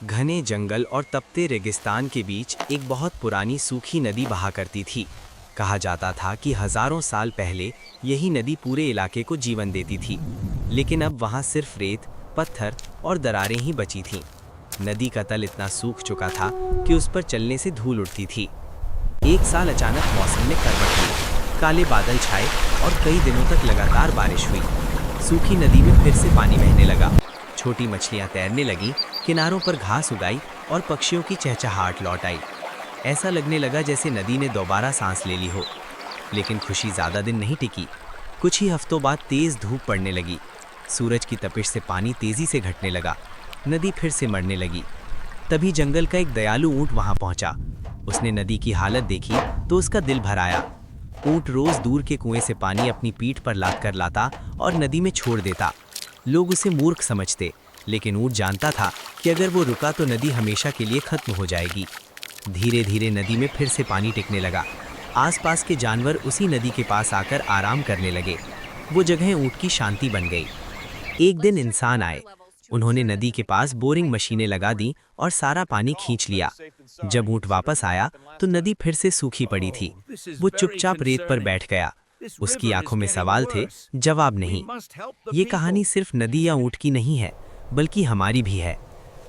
घने जंगल और तपते रेगिस्तान के बीच एक बहुत पुरानी सूखी नदी बहा करती थी। कहा जाता था कि हजारों साल पहले यही नदी पूरे इलाके को जीवन देती थी, लेकिन अब वहां सिर्फ रेत, पत्थर और दरारें ही बची थीं। नदी का तल इतना सूख चुका था कि उस पर चलने से धूल उड़ती थी। एक साल अचानक मौसम ने करवट ली, काले बादल छाए और कई दिनों तक लगातार बारिश हुई। सूखी नदी में फिर से पानी बहने लगा, छोटी मछलियां तैरने लगीं, किनारों पर घास उगाई और पक्षियों की चहचहाहट लौट आई। ऐसा लगने लगा जैसे नदी ने दोबारा सांस ले ली हो। लेकिन खुशी ज्यादा दिन नहीं टिकी। कुछ ही हफ्तों बाद तेज धूप पड़ने लगी। सूरज की तपिश से पानी तेजी से घटने लगा। नदी फिर से मरने लगी। तभी जंगल का एक दयालु ऊंट वहां पहुंचा। उसने नदी की हालत देखी तो उसका दिल भर आया। ऊंट रोज दूर के कुएं से पानी अपनी पीठ पर लाद कर लाता और नदी में छोड़ देता। लोग उसे मूर्ख समझते, लेकिन ऊंट जानता था कि अगर वो रुका तो नदी हमेशा के लिए खत्म हो जाएगी। धीरे धीरे नदी में फिर से पानी टिकने लगा। आसपास के जानवर उसी नदी के पास आकर आराम करने लगे। वो जगह ऊंट की शांति बन गई। एक दिन इंसान आए। उन्होंने नदी के पास बोरिंग मशीनें लगा दी और सारा पानी खींच लिया। जब ऊंट वापस आया तो नदी फिर से सूखी पड़ी थी। वो चुपचाप रेत पर बैठ गया। उसकी आंखों में सवाल थे, जवाब नहीं। ये कहानी सिर्फ नदी या ऊंट की नहीं है, बल्कि हमारी भी है।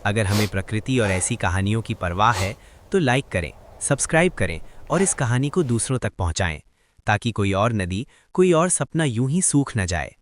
अगर हमें प्रकृति और ऐसी कहानियों की परवाह है तो लाइक करें, सब्सक्राइब करें और इस कहानी को दूसरों तक पहुंचाएं, ताकि कोई और नदी, कोई और सपना यूं ही सूख न जाए।